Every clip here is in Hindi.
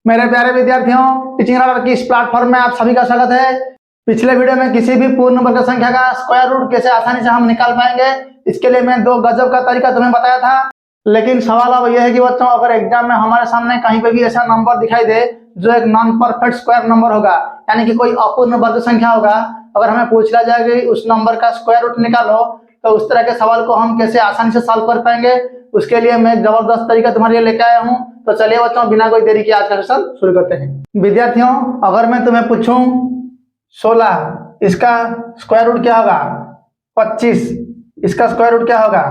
मेरे प्यारे विद्यार्थियों, टीचिंग लर्नर की इस प्लेटफॉर्म में आप सभी का स्वागत है। पिछले वीडियो में किसी भी पूर्ण वर्ग संख्या का स्क्वायर रूट कैसे आसानी से हम निकाल पाएंगे, इसके लिए मैं दो गजब का तरीका तुम्हें बताया था। लेकिन सवाल अब यह है कि बच्चों, अगर एग्जाम में हमारे सामने कहीं पे भी ऐसा नंबर दिखाई दे जो एक नॉन परफेक्ट स्क्वायर नंबर होगा, यानी कि कोई अपूर्ण वर्ग संख्या होगा, अगर हमें पूछ लिया जाए कि उस नंबर का स्क्वायर रूट निकालो, तो उस तरह के सवाल को हम कैसे आसानी से सॉल्व कर पाएंगे, उसके लिए मैं एक जबरदस्त तरीका तुम्हारे लिए लेके आया हूँ। तो चलिए बच्चों, बिना कोई देरी के आज का सेशन शुरू करते हैं। विद्यार्थियों, अगर मैं तुम्हें पूछूं 16 इसका स्क्वायर रूट क्या होगा, 25 इसका स्क्वायर रूट क्या होगा,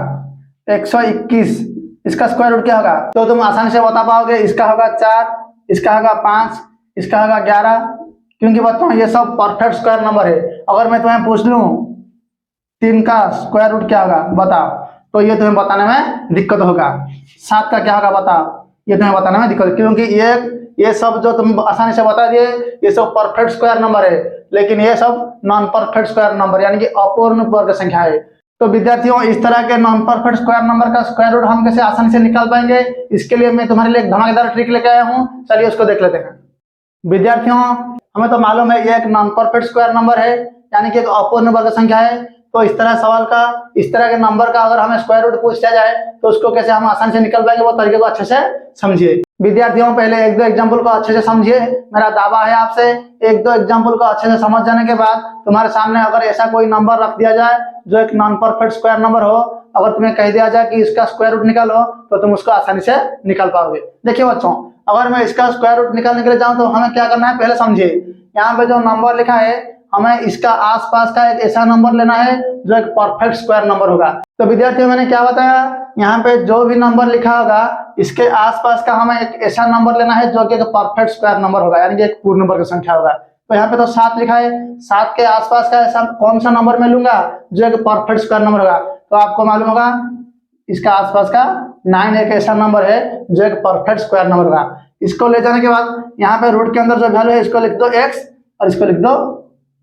121 इसका स्क्वायर रूट क्या होगा, तो तुम आसानी से बता पाओगे। इसका होगा 4, इसका होगा 5, इसका होगा 11, क्योंकि बच्चों ये सब परफेक्ट स्क्वायर नंबर है। अगर मैं तुम्हें पूछ लूं 3 का स्क्वायर रूट क्या होगा बताओ, तो ये तुम्हें बताने में दिक्कत होगा। 7 का क्या होगा बताओ, ये तुम्हें बताने में दिक्कत, क्योंकि ये सब जो तुम आसानी से बता दिए ये सब परफेक्ट स्क्वायर नंबर है, लेकिन ये सब नॉन परफेक्ट स्क्वायर नंबर यानी कि अपूर्ण वर्ग संख्या है। तो विद्यार्थियों, इस तरह के नॉन परफेक्ट स्क्वायर नंबर का स्क्वायर रूट हम कैसे आसानी से निकाल पाएंगे, इसके लिए मैं तुम्हारे लिए एक धमाकेदार ट्रिक लेके आया हूँ। चलिए उसको देख लेते हैं। विद्यार्थियों, हमें तो मालूम है ये एक नॉन परफेक्ट स्क्वायर नंबर है, यानी कि एक अपूर्ण वर्ग संख्या है। तो इस तरह सवाल का, इस तरह के नंबर का अगर हमें स्क्वायर रूट पूछ लिया जाए तो उसको कैसे हम आसानी से निकल पाएंगे, वो तरीके को अच्छे से समझिए। विद्यार्थियों, पहले एक दो एग्जाम्पल को अच्छे से समझिए। मेरा दावा है आपसे, एक दो एग्जाम्पल को अच्छे से समझ जाने के बाद तुम्हारे सामने अगर ऐसा कोई नंबर रख दिया जाए जो एक नॉन परफेक्ट स्क्वायर नंबर हो, अगर तुम्हें कह दिया जाए कि इसका स्क्वायर रूट निकालो, तो तुम उसको आसानी से निकाल पाओगे। देखिए बच्चों, अगर मैं इसका स्क्वायर रूट निकालने के लिए जाऊं तो हमें क्या करना है, पहले समझिए। यहाँ पे जो नंबर लिखा है, हमें इसका आसपास का एक ऐसा नंबर लेना है जो एक परफेक्ट स्क्वायर नंबर होगा। तो विद्यार्थियों, मैंने क्या बताया, यहाँ पे जो भी नंबर लिखा होगा इसके आसपास का हमें एक ऐसा नंबर लेना है जो कि एक परफेक्ट स्क्वायर नंबर होगा, यानी कि एक पूर्ण वर्ग संख्या होगा। तो यहाँ पे तो 7 लिखा है, 7 के आसपास का ऐसा कौन सा नंबर मैं लूंगा जो एक परफेक्ट स्क्वायर नंबर होगा, तो आपको मालूम होगा इसका आसपास का 9 एक ऐसा नंबर है जो एक परफेक्ट स्क्वायर नंबर होगा। इसको ले जाने के बाद यहाँ पे रूट के अंदर जो वैल्यू है इसको लिख दो x और इसको लिख दो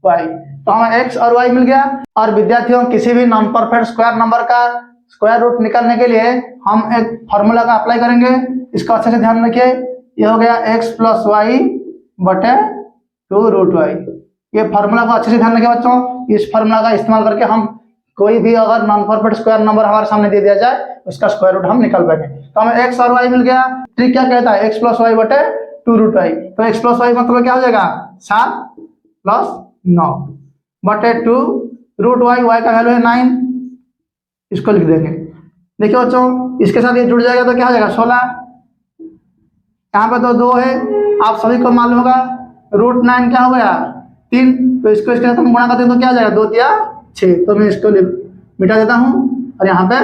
y, तो हमें x और y मिल गया। और विद्यार्थियों, किसी भी नॉन परफेक्ट स्क्वायर नंबर का स्क्वायर रूट निकालने के लिए हम एक फॉर्मूला का अप्लाई करेंगे। इसको अच्छे से ध्यान रखिए। ये हो गया x प्लस वाई बटे 2 रूट वाई। ये फार्मूला को अच्छे से ध्यान रखिए बच्चों। इस फार्मूला का इस्तेमाल करके हम कोई भी अगर नॉन परफेक्ट स्क्वायर नंबर हमारे सामने दे दिया जाए उसका स्क्वायर रूट हम निकाल पाएंगे। तो हमें x और y मिल गया। ट्रिक क्या कहता है, x प्लस वाई बटे 2 रूट वाई। तो x प्लस वाई मतलब क्या हो जाएगा, 7 प्लस 9 बटे 2 रूट वाई, वाई का वैल्यू है 9, इसको लिख देंगे। देखिए बच्चों, इसके साथ ये जुड़ जाएगा तो क्या हो जाएगा 16। यहाँ पे तो 2 है, आप सभी को मालूम होगा रूट 9 क्या हो गया 3, तो इसको इसके साथ हम गुणा करते हैं तो क्या हो जाएगा 2 या 6। तो मैं इसको मिटा देता हूँ और यहाँ पे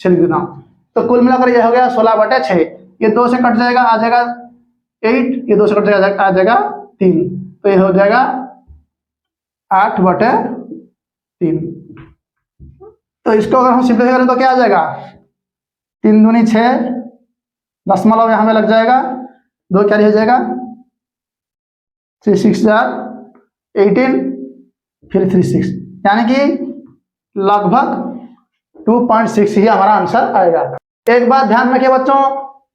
6 लिख देता हूँ। तो कुल मिलाकर ये हो गया 16 बटे 6। ये 2 से कट जाएगा, आ जाएगा 8, ये 2 से कट जाएगा, आ जाएगा 3, तो ये हो जाएगा 8 बटे 3। तो इसको अगर हम सिंपलीफाई करें तो क्या आ जाएगा, 3 दूनी 6, दशमलव यहाँ में लग जाएगा, 2 कैरी हो जाएगा, 3 6 18, फिर 3 6, यानी कि लगभग 2.6 ही हमारा आंसर आएगा। एक बात ध्यान रखिए बच्चों,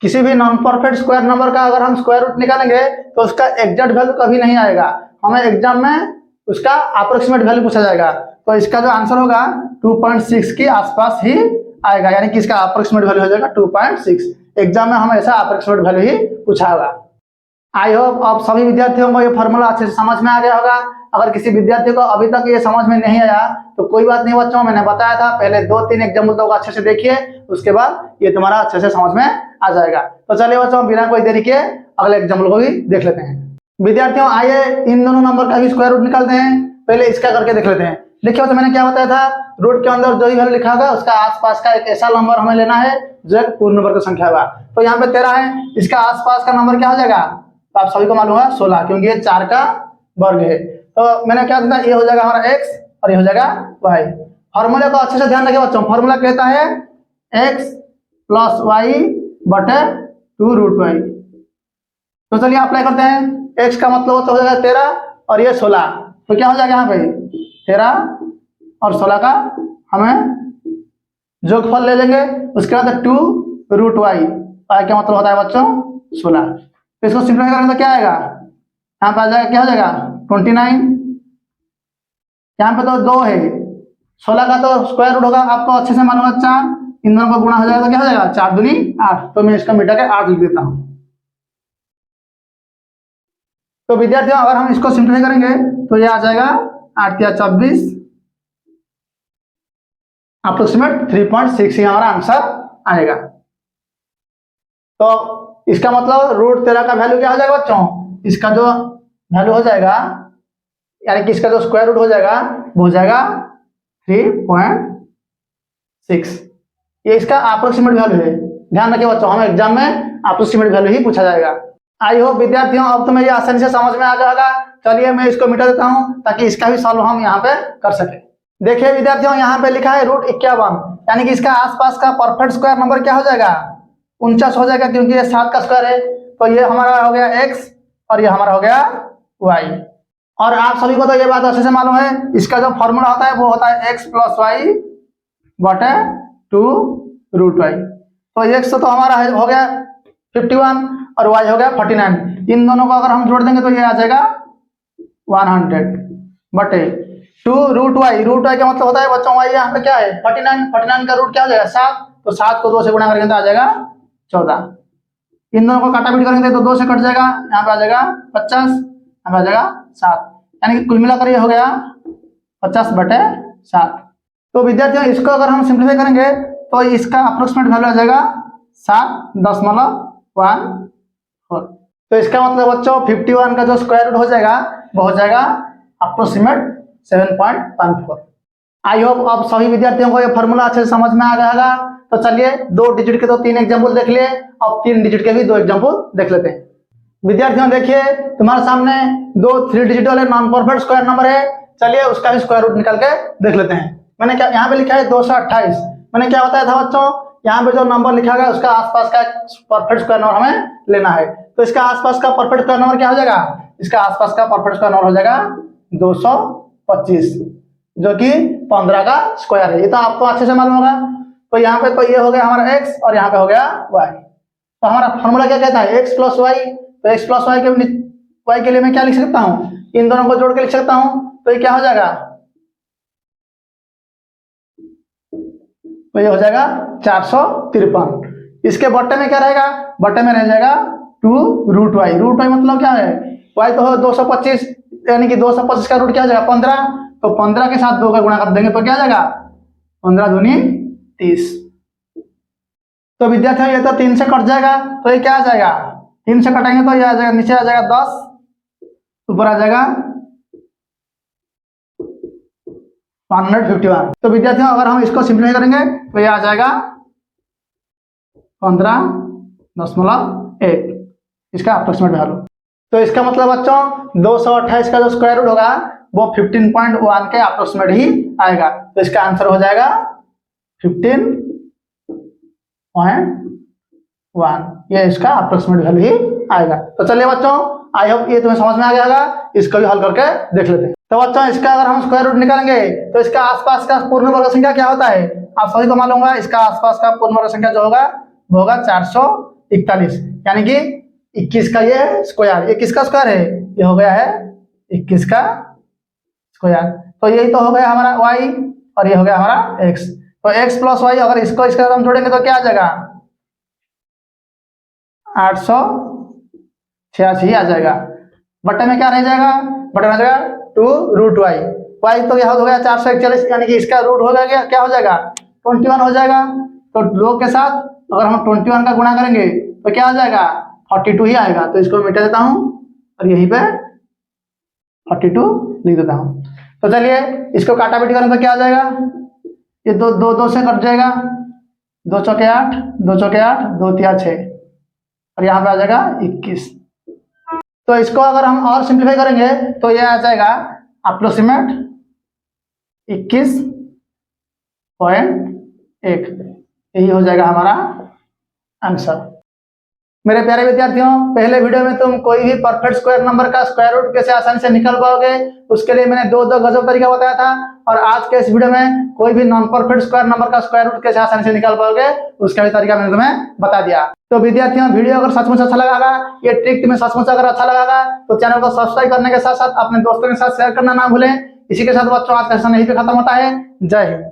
किसी भी नॉन परफेक्ट स्क्वायर नंबर का अगर हम स्क्वायर रूट निकालेंगे तो उसका एग्जैक्ट वैल्यू कभी नहीं आएगा, हमें एग्जाम में उसका अप्रोक्सीमेट वैल्यू पूछा जाएगा। तो इसका जो आंसर होगा 2.6 के आसपास ही आएगा, यानी कि इसका अप्रोक्सीमेट वैल्यू हो जाएगा 2.6। एग्जाम में हमेशा अप्रोक्सीमेट वैल्यू ही पूछा होगा। आई होप आप सभी विद्यार्थियों को ये फॉर्मूला अच्छे से समझ में आ गया होगा। अगर किसी विद्यार्थी को अभी तक ये समझ में नहीं आया तो कोई बात नहीं बच्चों, मैंने बताया था, पहले 2-3 एग्जाम्पल को अच्छे से देखिए, उसके बाद ये तुम्हारा अच्छे से समझ में आ जाएगा। तो चलिए बच्चों, बिना कोई देरी के अगले एग्जाम्पल को भी देख लेते हैं। विद्यार्थियों, आइए इन दोनों नंबर का भी स्क्वायर रूट निकालते हैं। पहले इसका करके देख लेते हैं। देखिए तो मैंने क्या बताया था, रूट के अंदर जो ही वैल्यू लिखा होगा उसका आसपास का एक ऐसा नंबर हमें लेना है जो एक पूर्ण वर्ग संख्या होगा। तो यहाँ पे 13 है, इसका आसपास का नंबर क्या हो जाएगा, तो आप सभी को मालूम है 16, क्योंकि ये 4 का वर्ग है। तो मैंने क्या दिया, ये हो जाएगा हमारा x और ये हो जाएगा y। फॉर्मूले को अच्छे से ध्यान रखिए बच्चों। फॉर्मूला कहता है x प्लस वाई बटे 2 रूट वाई। तो चलिए अप्लाई करते हैं। x का मतलब तो हो जाएगा 13 और ये 16, तो क्या हो जाएगा यहाँ पे 13 और 16 का हमें जोगफल ले लेंगे। उसके बाद 2 रूट वाई, वाई का मतलब होता है बच्चों 16। तो इसको सिंप्लीफाई करेंगे तो क्या आएगा, यहाँ पे आ जाएगा, क्या हो जाएगा 29। यहाँ पे तो 2 है, 16 का तो स्क्वायर रूट होगा, आपको अच्छे से मालूम है 4, इन दोनों का गुणा हो जाएगा तो क्या हो जाएगा 4 दूनी 8। तो मैं इसका मिटा के 8 लिख देता हूँ। तो विद्यार्थियों अगर हम इसको सिंप्लीफाई करेंगे तो ये आ जाएगा 8 या 24, अप्रोक्सीमेट 3.6 हमारा आंसर आएगा। तो इसका मतलब रूट 13 का वैल्यू क्या हो जाएगा बच्चों, इसका जो वैल्यू हो जाएगा, यानी कि इसका जो स्क्वायर रूट हो जाएगा वो हो जाएगा 3.6। ये इसका अप्रोक्सीमेट वैल्यू है। ध्यान रखिए बच्चों, हमें एग्जाम में अप्रोक्सीमेट वैल्यू ही पूछा जाएगा। आई होप विद्यार्थियों अब तुम्हें ये आसानी से समझ में आ जाएगा। चलिए मैं इसको मिटा देता हूं ताकि इसका भी सॉल्व हम यहाँ पे कर सके। देखिए विद्यार्थियों, यहाँ पे लिखा है √51, यानी कि इसका आसपास का परफेक्ट स्क्वायर नंबर क्या हो जाएगा 49 हो जाएगा, क्योंकि ये 7 का स्क्वायर है। तो ये हमारा हो गया x और ये हमारा हो गया y। और आप सभी को तो ये बात अच्छे से मालूम है, इसका जो फॉर्मूला होता है वो होता है x + y बटे 2√y। तो x तो हमारा हो गया 51 और y हो गया 49। इन दोनों को अगर हम जोड़ देंगे तो ये आ जाएगा 100 बटे 2√y। √y का मतलब होता है बच्चों y यहाँ पे क्या है 49, 49 का रूट क्या हो जाएगा 7, तो 7 को 2 से गुणा करेंगे तो आ जाएगा 14। इन दोनों को काटापीट करेंगे तो 2 से कट जाएगा, यहाँ पे आ जाएगा 50, यहाँ पे आ जाएगा 7, यानी कि कुल मिलाकर ये हो गया 50 बटे 7। तो विद्यार्थियों इसको अगर हम सिंप्लीफाई करेंगे तो इसका अप्रोक्सीमेट वैल्यू आ जाएगा 7.14। तो इसका मतलब बच्चों 51 का जो स्क्वायर रूट हो जाएगा वो हो जाएगा अप्रोक्सीमेट 7.14। आई होप अब सभी विद्यार्थियों को ये फॉर्मूला अच्छे से समझ में आ गया होगा। तो चलिए 2 डिजिट के तो 3 एग्जाम्पल देख लिए, अब 3 डिजिट के भी 2 एग्जाम्पल देख लेते हैं। विद्यार्थियों देखिए तुम्हारे सामने 2 3 डिजिट वाले नॉन परफेक्ट स्क्वायर नंबर है। चलिए उसका भी स्क्वायर रूट निकाल के देख लेते हैं। मैंने क्या यहाँ पे लिखा है 228। मैंने क्या बताया था बच्चों, यहाँ पे जो नंबर लिखा गया उसका आसपास का परफेक्ट स्क्वायर नंबर हमें लेना है। तो इसका आसपास का परफेक्ट स्क्वायर नंबर क्या हो जाएगा, इसका आसपास का परफेक्ट स्क्वायर नंबर हो जाएगा 225, जो कि 15 का स्क्वायर है। ये तो आपको अच्छे से मालूम होगा। तो यहाँ पे तो ये हो गया हमारा x और यहाँ पे हो गया y। तो हमारा फॉर्मूला क्या कहता है x + y। तो x + y के लिए मैं क्या लिख सकता हूँ, इन दोनों को जोड़ के लिख सकता हूँ। तो ये क्या हो जाएगा, तो ये हो जाएगा 453। इसके बट्टे में क्या रहेगा, बट्टे में रह जाएगा 2√y। √y मतलब क्या है, y तो 225, यानी कि 225 का रूट क्या हो जाएगा 15। तो 15 के साथ 2 का गुणा कर देंगे तो क्या आ जाएगा 15 दूनी 30। तो विद्यार्थियों ये तो 3 से कट जाएगा, तो ये क्या आ जाएगा 3 से कटेंगे तो ये आ जाएगा, नीचे आ जाएगा 10, ऊपर आ जाएगा 151। तो विद्यार्थियों अगर हम इसको सिंप्लीफाई करेंगे तो ये आ जाएगा 15.1 इसका अप्रोक्सीमेट वैल्यू। तो इसका मतलब बच्चों 228 का जो स्क्वायर रूट होगा वो 15.1 के अप्रोक्सीमेट ही आएगा। तो इसका आंसर हो जाएगा 15.1, ये इसका अप्रोक्सीमेट वैल्यू ही आएगा। तो चलिए बच्चों आई होप ये तुम्हें समझ में आ गया होगा, इसको भी हल करके देख लेते हैं। तो बच्चों इसका अगर हम स्क्वायर रूट निकालेंगे तो इसका आसपास का पूर्ण वर्ग संख्या क्या होता है, आप सभी को मालूम होगा। इसका आसपास का पूर्ण वर्ग संख्या जो होगा वो होगा 441, यानी कि 21 का ये स्क्वायर। ये किसका स्क्वायर है, ये हो गया है 21 का स्क्वायर। तो यही तो हो गया हमारा y और ये हो गया हमारा x। तो x + y अगर इसको इसके साथ हम जोड़ेंगे तो क्या आ जाएगा 886 आ जाएगा। बट्टे में क्या रह जाएगा, बट्टे में आ जाएगा 2√y। y तो यह हो गया 441, यानी कि इसका रूट हो गया क्या हो जाएगा 21 हो जाएगा। तो 2 के साथ अगर हम 21 का गुणा करेंगे तो क्या आ जाएगा 42 ही आएगा। तो इसको मिटा देता हूं और यहीं पे 42 लिख देता हूं। तो चलिए इसको काटापीटी करें तो क्या आ जाएगा, ये 2 से कट जाएगा, 2 चौके 8, 2 चौके 8, 2 तिया 6 और यहाँ पे आ जाएगा 21। तो इसको अगर हम और सिंप्लीफाई करेंगे तो ये आ जाएगा अप्रोक्सीमेट 21.1, यही हो जाएगा हमारा आंसर। मेरे प्यारे विद्यार्थियों, पहले वीडियो में तुम कोई भी परफेक्ट स्क्वायर नंबर का स्क्वायर रूट कैसे आसानी से निकाल पाओगे, उसके लिए मैंने दो गजब तरीका बताया था। और आज के इस वीडियो में कोई भी नॉन परफेक्ट स्क्वायर नंबर का स्क्वायर रूट कैसे आसानी से निकाल पाओगे, उसका भी तरीका मैंने तुम्हें बता दिया। तो विद्यार्थियों, वीडियो अगर सचमुच अच्छा लगा, ये ट्रिक तुम्हें सचमुच अगर अच्छा लगा तो चैनल को सब्सक्राइब करने के साथ साथ अपने दोस्तों के साथ शेयर करना ना भूलें। इसी के साथ बच्चों, आज का सेशन यहीं पे खत्म होता है। जय हिंद।